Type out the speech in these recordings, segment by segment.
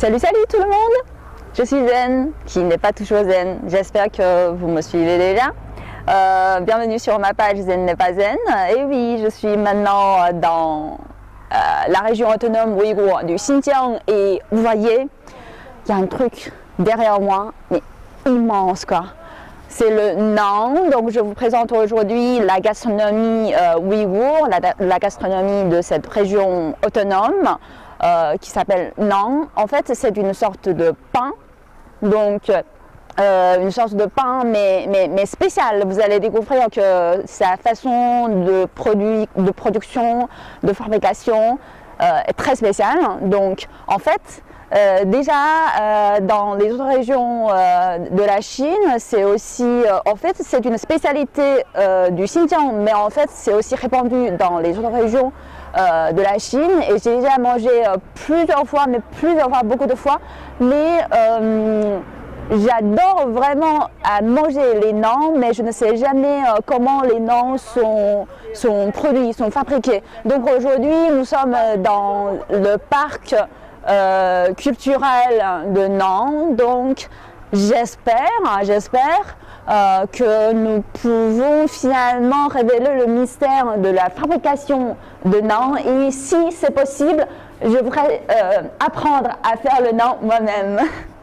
Salut tout le monde. Je suis Zen, qui n'est pas toujours Zen. J'espère que vous me suivez déjà. Bienvenue sur ma page Zen n'est pas Zen. Et oui, je suis maintenant dans la région autonome ouïghour du Xinjiang. Et vous voyez, il y a un truc derrière moi, mais immense quoi. C'est le naan. Donc je vous présente aujourd'hui la gastronomie ouïghour, la gastronomie de cette région autonome qui s'appelle naan. En fait, c'est une sorte de pain. Donc, une sorte de pain, mais spécial. Vous allez découvrir que sa façon de production, de fabrication est très spéciale. Donc, en fait, déjà dans les autres régions de la Chine, c'est aussi, en fait, c'est une spécialité du Xinjiang, mais en fait, c'est aussi répandu dans les autres régions de la Chine. Et j'ai déjà mangé plusieurs fois, beaucoup de fois. Mais j'adore vraiment à manger les naans, mais je ne sais jamais comment les naans sont produits, sont fabriqués. Donc aujourd'hui, nous sommes dans le parc culturel de Naan. Donc j'espère que nous pouvons finalement révéler le mystère de la fabrication de naan. Et si c'est possible, je voudrais apprendre à faire le naan moi-même.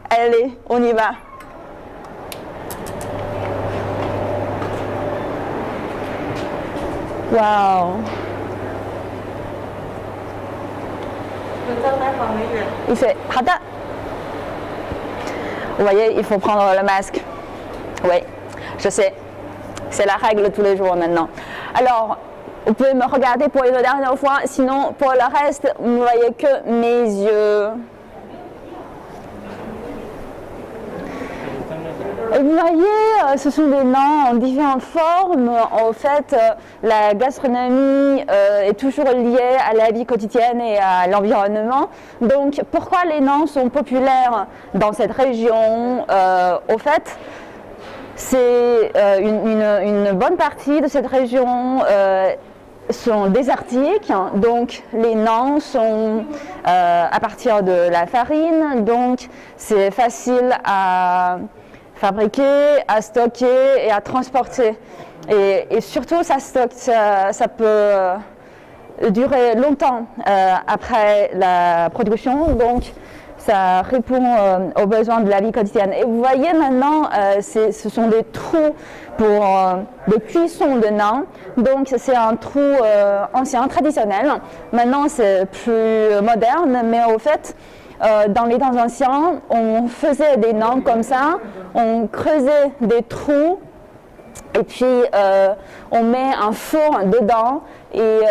Allez, on y va. Wow. Il fait hada. Vous voyez, il faut prendre le masque. Oui, je sais. C'est la règle tous les jours maintenant. Alors, vous pouvez me regarder pour une dernière fois. Sinon, pour le reste, vous ne voyez que mes yeux. Et vous voyez, ce sont des naans en différentes formes. En fait, la gastronomie est toujours liée à la vie quotidienne et à l'environnement. Donc, pourquoi les naans sont populaires dans cette région? Au fait, c'est une bonne partie de cette région sont désertiques. Donc, les naans sont à partir de la farine. Donc, c'est facile à fabriquer, à stocker et à transporter. Et surtout, ça peut durer longtemps après la production. Donc, ça répond aux besoins de la vie quotidienne. Et vous voyez maintenant, ce sont des trous pour des cuissons de naan. Donc, c'est un trou ancien, traditionnel. Maintenant, c'est plus moderne, mais au fait, dans les temps anciens, on faisait des naans comme ça, on creusait des trous et puis on met un four dedans et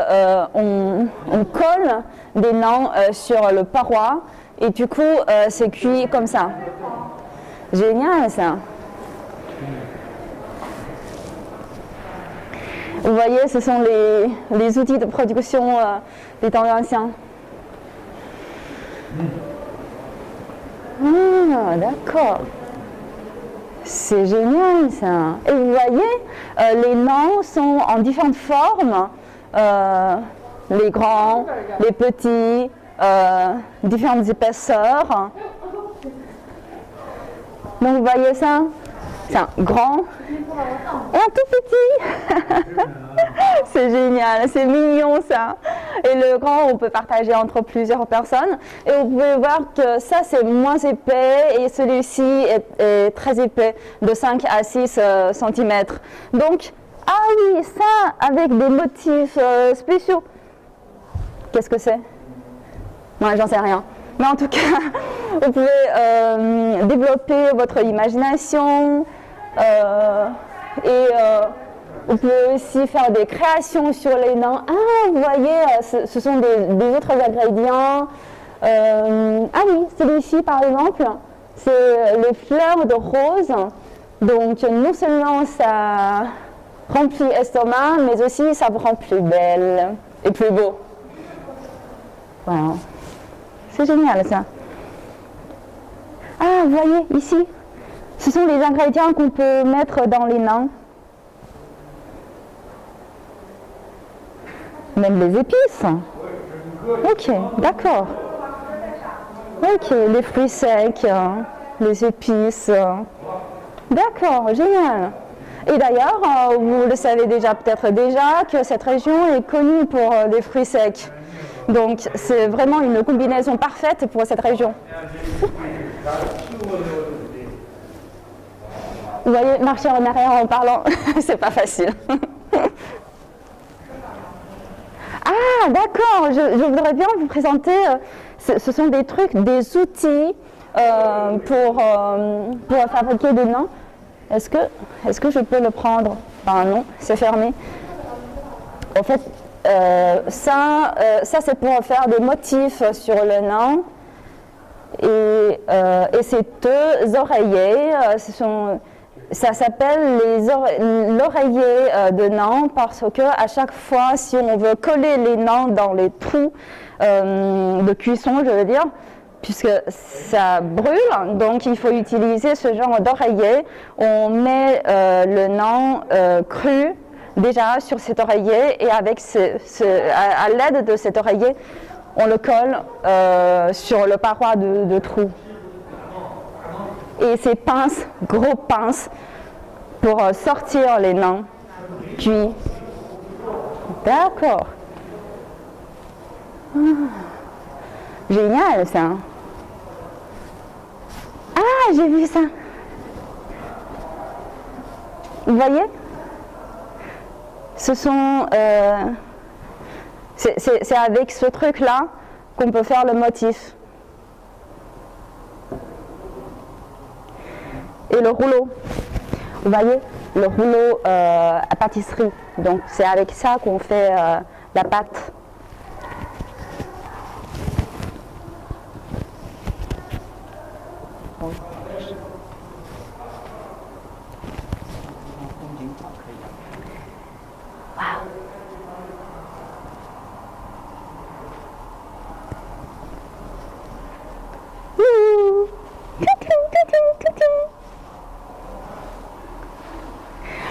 on colle des naans sur le paroi et du coup c'est cuit comme ça. Génial ça. Vous voyez, ce sont les outils de production des temps anciens. Ah, d'accord. C'est génial ça. Et vous voyez, les naans sont en différentes formes. Les grands, les petits, différentes épaisseurs. Donc vous voyez ça? C'est un grand et un tout petit. C'est génial, c'est mignon ça. Et le grand, on peut partager entre plusieurs personnes. Et vous pouvez voir que ça, c'est moins épais et celui-ci est très épais, de 5 à 6 cm. Donc, ah oui, ça, avec des motifs spéciaux. Qu'est-ce que c'est? Moi, j'en sais rien. Mais en tout cas, vous pouvez développer votre imagination et vous pouvez aussi faire des créations sur les naans. Ah, vous voyez, ce sont des autres ingrédients. Ah oui, celui-ci par exemple, c'est les fleurs de rose. Donc non seulement ça remplit l'estomac, mais aussi ça vous rend plus belle et plus beau. Voilà. C'est génial ça. Ah, vous voyez, ici, ce sont les ingrédients qu'on peut mettre dans les naans. Même les épices. Ok, d'accord. Ok, les fruits secs, les épices. D'accord, génial. Et d'ailleurs, vous le savez déjà peut-être déjà que cette région est connue pour les fruits secs. Donc c'est vraiment une combinaison parfaite pour cette région. Vous voyez, marcher en arrière en parlant, c'est pas facile. Ah, d'accord, je voudrais bien vous présenter, ce sont des trucs, des outils pour fabriquer des nains. Est-ce que je peux le prendre? Ah non, c'est fermé. En fait, ça c'est pour faire des motifs sur le nain. Et ces deux oreillers, ça s'appelle l'oreiller de nain parce que à chaque fois, si on veut coller les nains dans les trous de cuisson, je veux dire, puisque ça brûle, donc il faut utiliser ce genre d'oreiller. On met le nain cru déjà sur cet oreiller et avec à l'aide de cet oreiller, on le colle sur le paroi de trou. Et ces pinces, gros pinces, pour sortir les nains cuits. D'accord. Génial ça. Ah, j'ai vu ça. Vous voyez? Ce sont... c'est avec ce truc-là qu'on peut faire le motif. Et le rouleau, vous voyez, le rouleau à pâtisserie. Donc c'est avec ça qu'on fait la pâte.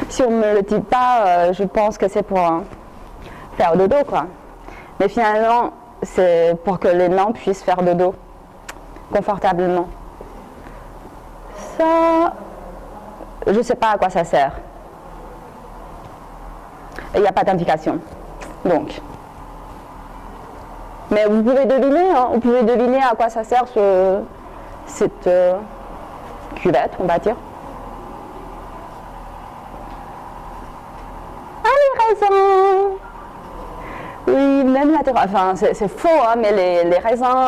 Si on ne me le dit pas, je pense que c'est pour faire dodo, quoi. Mais finalement, c'est pour que les nains puissent faire dodo confortablement. Ça, je ne sais pas à quoi ça sert. Il n'y a pas d'indication. Donc. Mais vous pouvez deviner, hein, vous pouvez deviner à quoi ça sert cette cuvette, on va dire. Raisins. Oui, même la terre, enfin c'est faux, hein, mais les raisins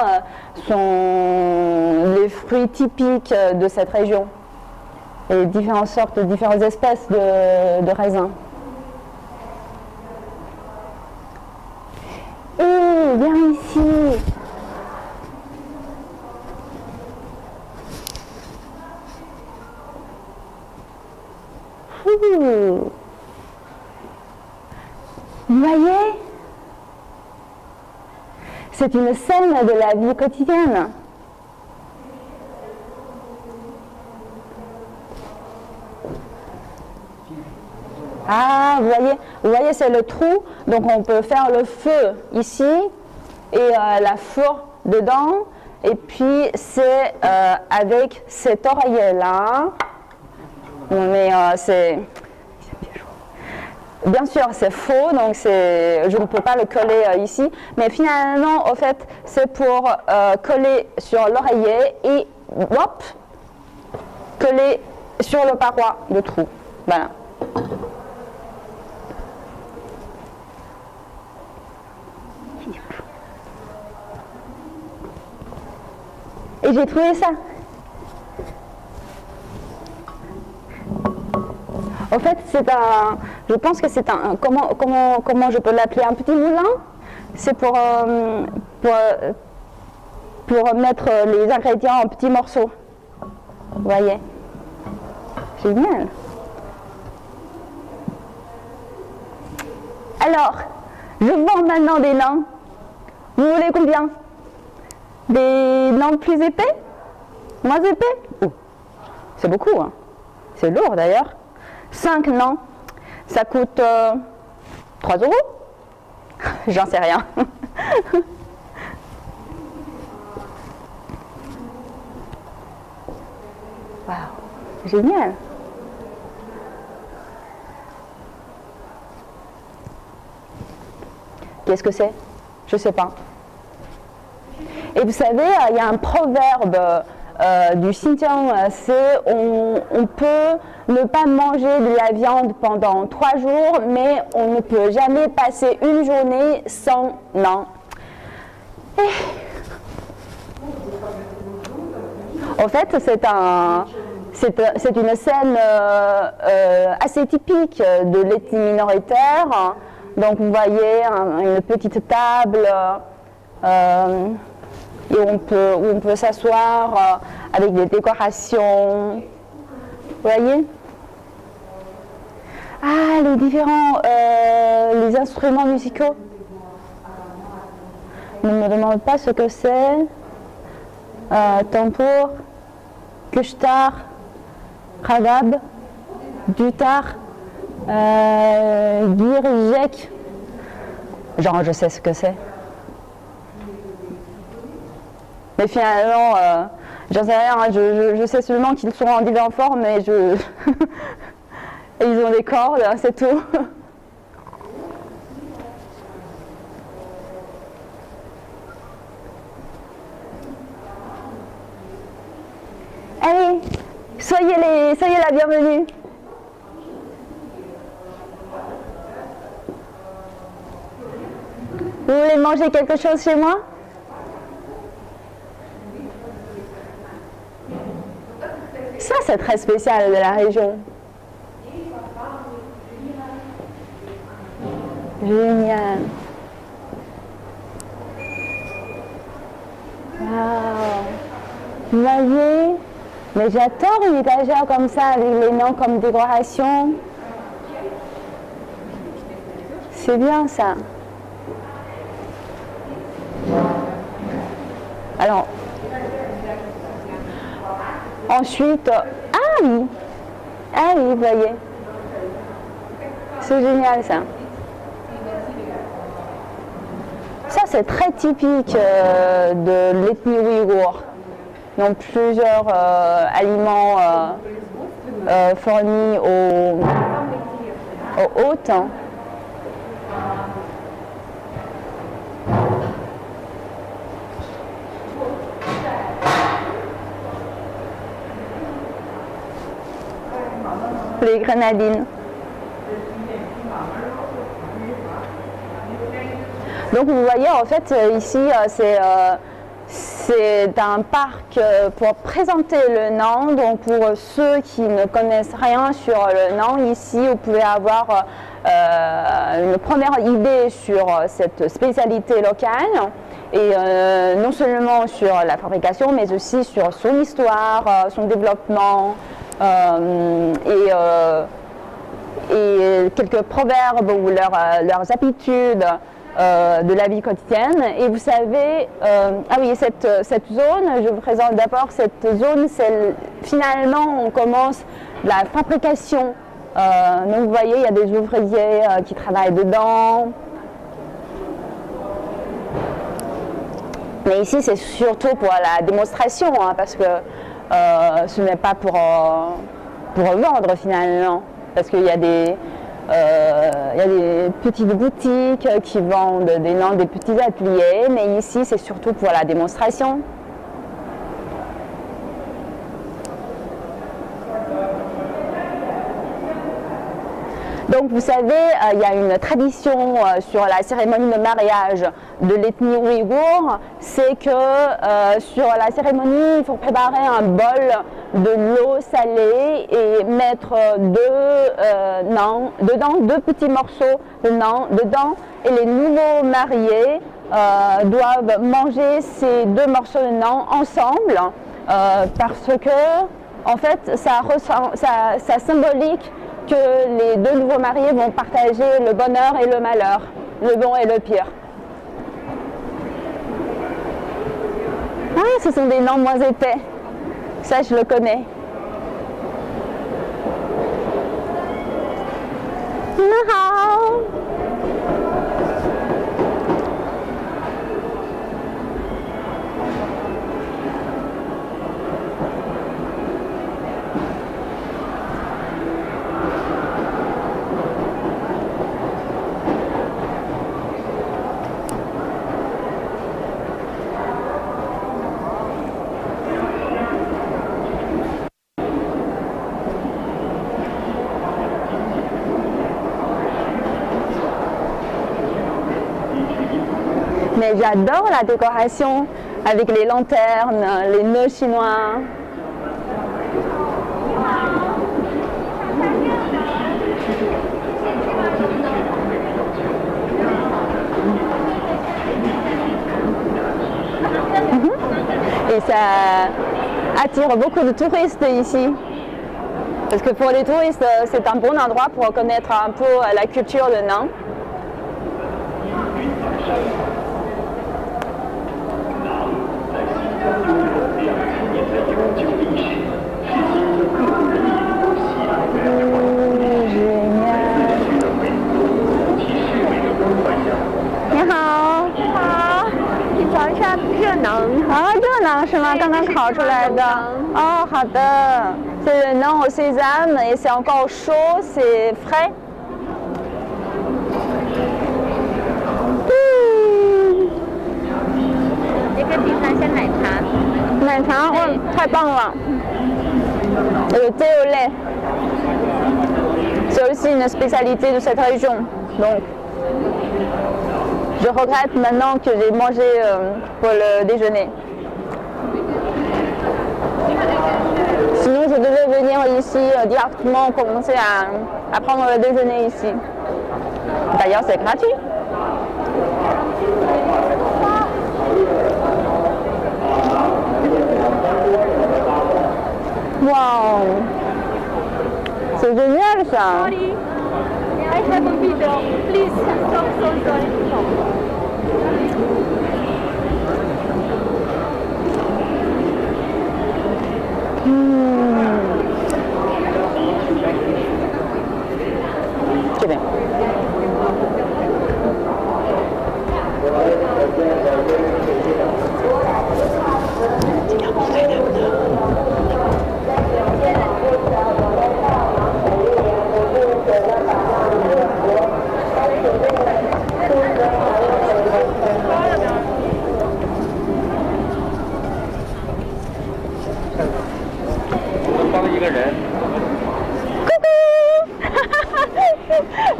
sont les fruits typiques de cette région. Et différentes sortes, différentes espèces de raisins. Et viens ici. Vous voyez? C'est une scène de la vie quotidienne. Ah, vous voyez, c'est le trou, donc on peut faire le feu ici et la fourre dedans, et puis c'est avec cet oreiller-là, mais c'est... Bien sûr, c'est faux, donc je ne peux pas le coller ici, mais finalement, au fait, c'est pour coller sur l'oreiller et hop, coller sur le paroi de trou. Voilà. Et j'ai trouvé ça. En fait, je pense que c'est un, comment je peux l'appeler, un petit moulin. C'est pour mettre les ingrédients en petits morceaux. Vous voyez? Génial. Alors, je vends maintenant des nains. Vous voulez combien? Des nains plus épais? Moins épais? Oh, c'est beaucoup, hein. C'est lourd d'ailleurs. 5 nains, ça coûte 3 €. J'en sais rien. Waouh, génial. Qu'est-ce que c'est? Je ne sais pas. Et vous savez, il y a un proverbe du Xinjiang, c'est on peut ne pas manger de la viande pendant 3 jours, mais on ne peut jamais passer une journée sans non. En fait, c'est une scène assez typique de l'ethnie minoritaire. Donc vous voyez une petite table où on peut s'asseoir avec des décorations. Vous voyez? Ah, les différents les instruments musicaux. Ne me demande pas ce que c'est. Tambour, kushtar, ragab, dutar, girjek. Genre, je sais ce que c'est. Mais finalement, j'en sais rien. Je sais seulement qu'ils sont en différentes formes, mais et ils ont des cordes, c'est tout. Allez, soyez la bienvenue. Vous voulez manger quelque chose chez moi? Ça, c'est très spécial de la région. Génial. Wow. Vous voyez? Mais j'adore une étagère comme ça, avec les noms comme décoration. C'est bien ça. Alors, ensuite, ah oui, vous voyez. C'est génial ça. Ça, c'est très typique de l'ethnie ouïghour. Donc plusieurs aliments fournis aux hôtes. Les grenadines. Donc vous voyez, en fait, ici, c'est un parc pour présenter le Nant. Donc pour ceux qui ne connaissent rien sur le Nant, ici vous pouvez avoir une première idée sur cette spécialité locale. Et non seulement sur la fabrication, mais aussi sur son histoire, son développement et quelques proverbes ou leurs habitudes de la vie quotidienne. Et vous savez, ah oui, cette zone, je vous présente d'abord cette zone, finalement on commence la fabrication. Donc vous voyez, il y a des ouvriers qui travaillent dedans. Mais ici c'est surtout pour la démonstration, hein, parce que ce n'est pas pour vendre finalement, parce qu'il y a des petites boutiques qui vendent des petits ateliers, mais ici c'est surtout pour la démonstration. Donc vous savez, il y a une tradition sur la cérémonie de mariage de l'ethnie ouïghour, c'est que sur la cérémonie, il faut préparer un bol de l'eau salée et mettre dedans deux petits morceaux de nant dedans, et les nouveaux mariés doivent manger ces deux morceaux de nant ensemble parce que en fait ça symbolique que les deux nouveaux mariés vont partager le bonheur et le malheur, le bon et le pire. Ah, ce sont des noms moins épais. Ça, je le connais. Mahao. Mais j'adore la décoration avec les lanternes, les nœuds chinois. Et ça attire beaucoup de touristes ici. Parce que pour les touristes, c'est un bon endroit pour connaître un peu la culture de Nant. C'est le Nant au sésame et c'est encore chaud, c'est frais. 这个地方像奶茶，奶茶，哇，太棒了！Le thé au lait, c'est aussi une spécialité de cette région. Donc, je regrette maintenant que j'ai mangé pour le déjeuner. Sinon, je devais venir ici directement commencer à prendre le déjeuner ici. D'ailleurs, c'est gratuit. Wow! C'est génial ça! Sorry, I have a video. Please, so sorry. C'est bien.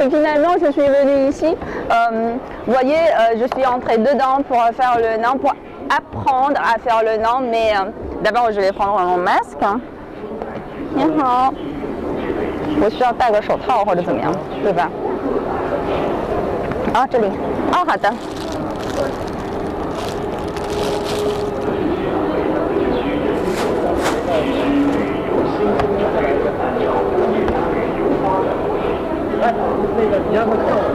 Et finalement, je suis venue ici. Vous voyez, je suis entrée dedans pour faire le Nant, pour apprendre à faire le Nant. Mais d'abord, je vais prendre mon masque. 你好，我需要戴个手套或者怎么样，对吧？啊，这里。哦，好的。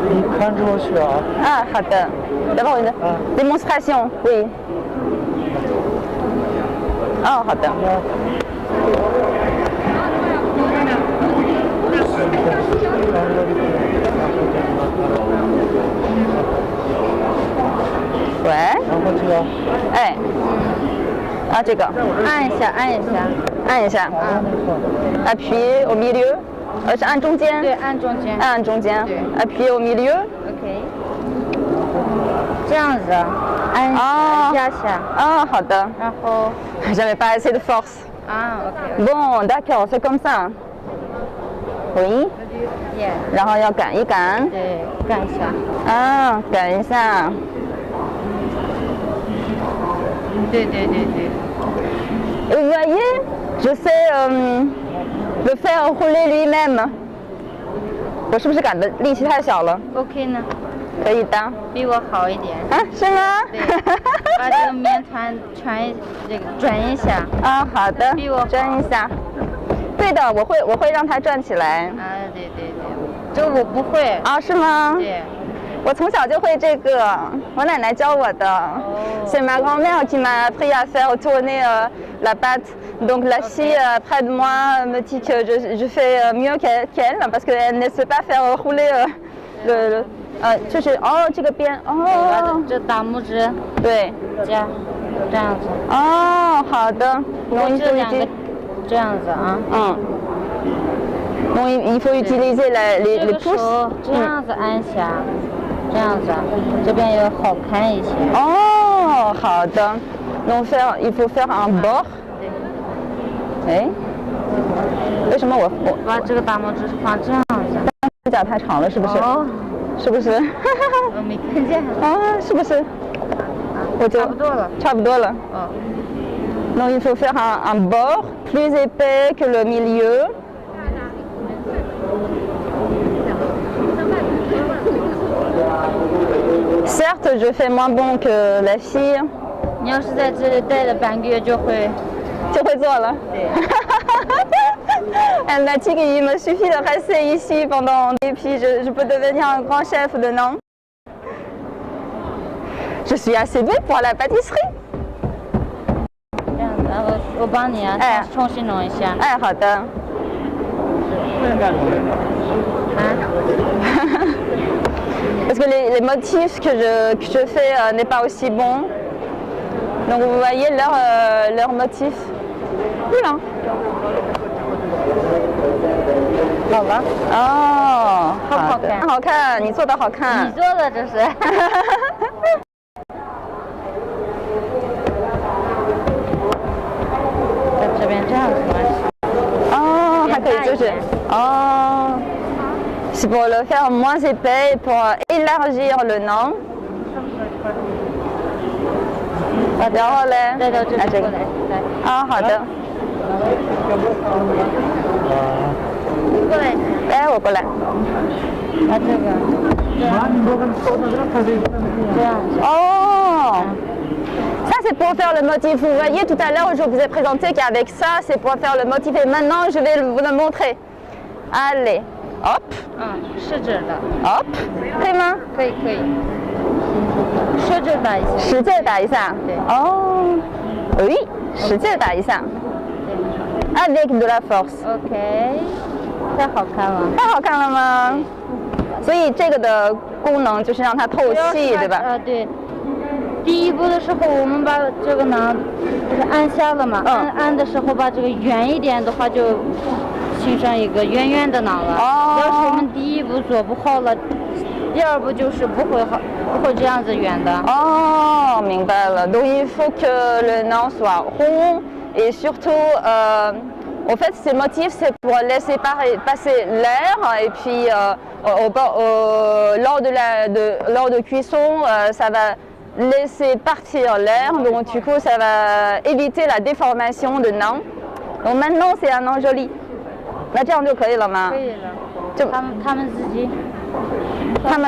你看着我去啊！啊，好的。D'abord une démonstration, oui. 哦，好的。喂。然后这个。哎。啊，这个。按一下，按一下，按一下。Appuyer au milieu。是按中间。对，按中间。按中间。对。Appuyer au milieu。OK。这样子，按一下下。啊，好的。然后。J'avais pas assez de force. Ah, ok. Bon, d'accord, c'est comme ça. Oui. Yeah. 然后要擀一擀。对，擀一下。啊，擀一下。对对对对。Vous voyez, je sais le faire rouler lui-même. 我是不是擀的力气太小了 OK 呢？可以的。比我好一点。啊，是吗？对，把这个面团这个转一下。啊，好的。比我转一下。对的，我会让它转起来。啊，对对对，这个我不会。啊，是吗？对。我从小就会这个，我奶奶教我的。C'est ma grand-mère qui m'a appris à faire tourner la pâte. Donc la fille près de moi me dit que je fais mieux qu'elle parce qu'elle ne sait pas faire rouler le 就是这个边这大拇指对这样子好的，我这两个这样子啊Donc il faut utiliser les pouces 这样子按下这样子这边也好看一些好的 Donc il faut faire un bord 对为什么我把这个大拇指放这样子指甲太长了是不是是不是？我没看见是不是？我就差不多了。差不多了。嗯， Donc il faut faire un bord plus épais que le milieu. Certes, je fais moins bon que la fille. 你要是在这里待了半个月就会。就会做了。对。Elle m'a dit qu'il me suffit de rester ici pendant et puis je peux devenir un grand chef de Nantes. Je suis assez douée pour la pâtisserie. 这样子，我帮你啊，哎重新弄一下。哎，好的。Parce que les motifs que je fais n'est pas aussi bon. Donc vous voyez leur motif. Oula. 好了，哦，好不好看？好看，你做的好看。你做的这是。在这边这样子吗？哦，还可以就是哦。C'est pour le faire moins épais, pour élargir le nom. 然后嘞，再到这边过来，来。啊，好的。过来。哎，我过来。把这个。这样子。哦。Ça c'est pour faire le motif. Vous voyez tout à l'heure je vous ai présenté qu'avec ça c'est pour faire le motif et maintenant je vais vous le montrer. Allez, hop. 试着的。 Hop. 可以吗？可以可以。试着打一下。使劲打一下。对。哦。oui， 使劲打一下。Avec de la force. OK。太好看了。太好看了吗？所以这个的功能就是让它透气，对吧？对。第一步的时候，我们把这个呢，就是按下了嘛。按的时候把这个圆一点的话，就形成一个圆圆的囊了。哦。要是我们第一步做不好了，第二步就是不会这样子圆的。哦，明白了。Donc il faut que le nant soit rond et surtout, en fait, ces motifs c'est pour laisser passer l'air et puis lors de cuisson, ça va laisser partir l'air, donc du coup ça va éviter la déformation de nant. Donc maintenant c'est un nant joli. 那这样就可以了吗？可以了。就他们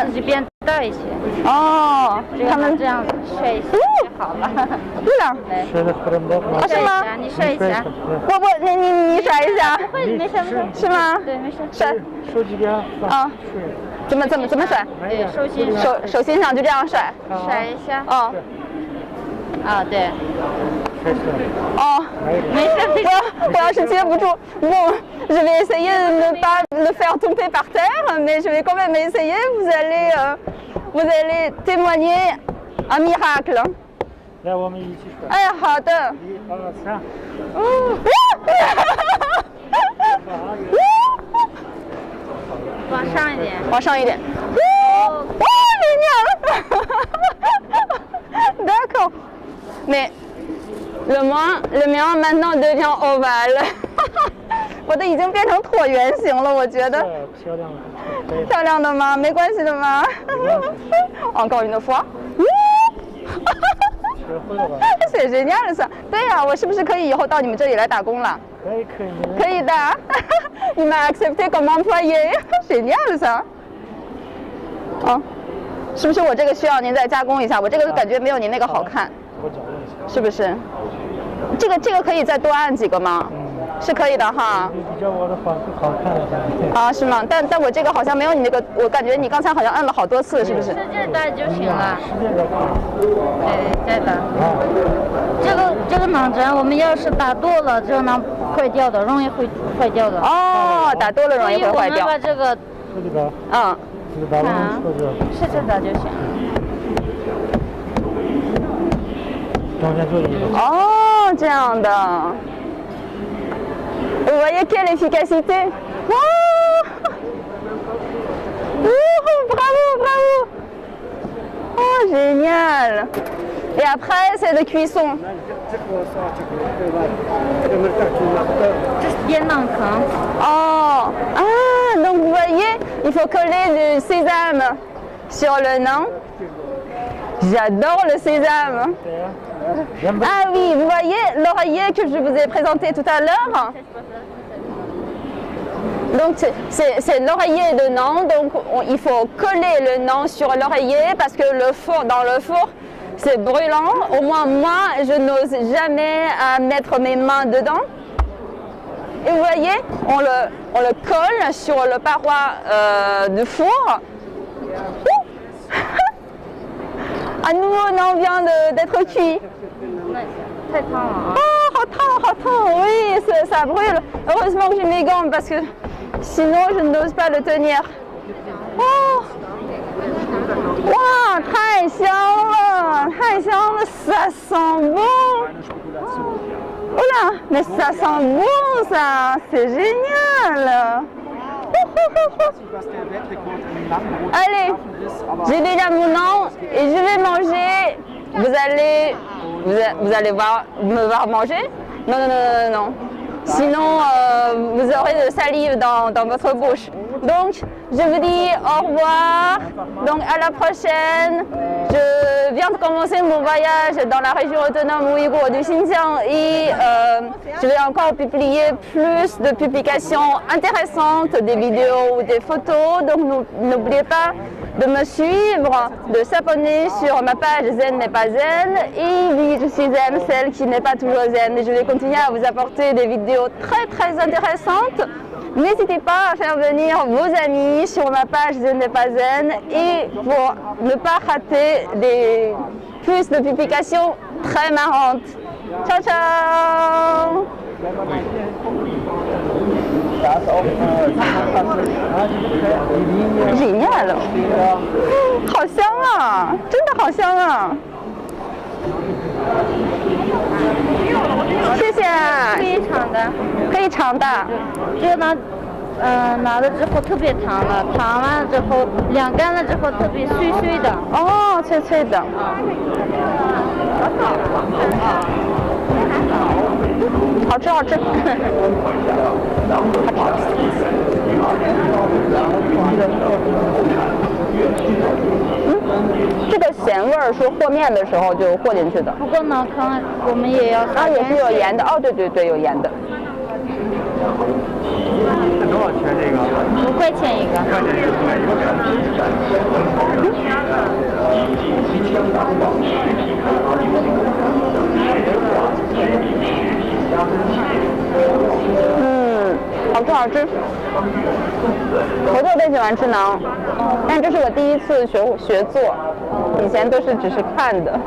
自己变大一些。哦，他们这样子摔一下就好了。对了。啊，是吗？你摔一下。你甩一下。不会，没事没事。是吗？对，没事。甩。手几边？啊。怎么甩？对，手心上就这样甩。甩一下。哦。啊，对。哦，没事。我要是接不住，bon, je vais essayer de ne pas le faire tomber par terre, mais je vais quand même essayer. Vous allez témoigner un miracle. 来，我们一起甩。哎，好的。1、2、3。往上一点。往上一点。哇，génial. D'accord. Mais le mien maintenant devient ovale. 我的已经变成椭圆形了，我觉得。漂亮的。漂亮的吗？没关系的吗？Encore une fois. 学会了吧？C'est génial ça. 对呀，我是不是可以以后到你们这里来打工了？可以。可以的。你们 accepté comme employé. Génial ça. 哦，是不是我这个需要您再加工一下？我这个感觉没有您那个好看。我找一下。是不是？这个可以再多按几个吗？是可以的哈。比较我的话更好看一些。啊，是吗？但我这个好像没有你那个，我感觉你刚才好像按了好多次，是不是？使劲打就行了。对，再打。这个囊针，我们要是打多了，这个囊坏掉的，容易会坏掉的。哦，打多了容易会坏掉。所以我们把这个，这里边，这个打完错着。使劲打就行。中间做一个。哦，这样的。Vous voyez quelle efficacité? Bravo! Oh, génial! Et après, c'est de cuisson. 边囊坑。Oh! Ah, donc vous voyez, il faut coller du sésame sur le nant. J'adore le sésame. Ah oui, vous voyez l'oreiller que je vous ai présenté tout à l'heure. Donc c'est l'oreiller de Nan, donc il faut coller le Nan sur l'oreiller parce que dans le four c'est brûlant. Au moins moi je n'ose jamais mettre mes mains dedans. Et vous voyez, on le colle sur le paroi du four. À nouveau, Nan vient d'être cuit. Oh, attends, oui, ça brûle. Heureusement que j'ai mes gants parce que sinon je n'ose pas le tenir. Oh, wow, 太香了，ça sent bon. Oula, mais ça sent bon ça, c'est génial. Allez, j'ai déjà mon nom et je vais manger. Vous allez me voir manger? Non. Sinon, vous aurez de salive dans votre bouche. Donc, je vous dis au revoir. Donc, à la prochaine. Je viens de commencer mon voyage dans la région autonome ouïghour du Xinjiang et je vais encore publier plus de publications intéressantes, des vidéos ou des photos. Donc, n'oubliez pas de me suivre, de s'abonner sur ma page Zen n'est pas zen. Et oui, je suis zen, celle qui n'est pas toujours zen. Et je vais continuer à vous apporter des vidéos très intéressantes. N'hésitez pas à faire venir vos amis sur ma page Zen n'est pas zen et pour ne pas rater plus de publications très marrantes. Ciao, ciao! Génial! 好香啊，真的好香啊！谢谢。可以尝的。这个呢，拿了之后特别烫了，烫完了之后晾干了之后特别脆脆的。哦，脆脆的。好吃。这个咸味儿是和面的时候就和进去的。不过呢，看我们也要撒也是有盐的。哦，对，有盐的。多少钱这个？5块钱一个。好吃。我特别喜欢吃馕，但这是我第一次学做，以前都是只是看的。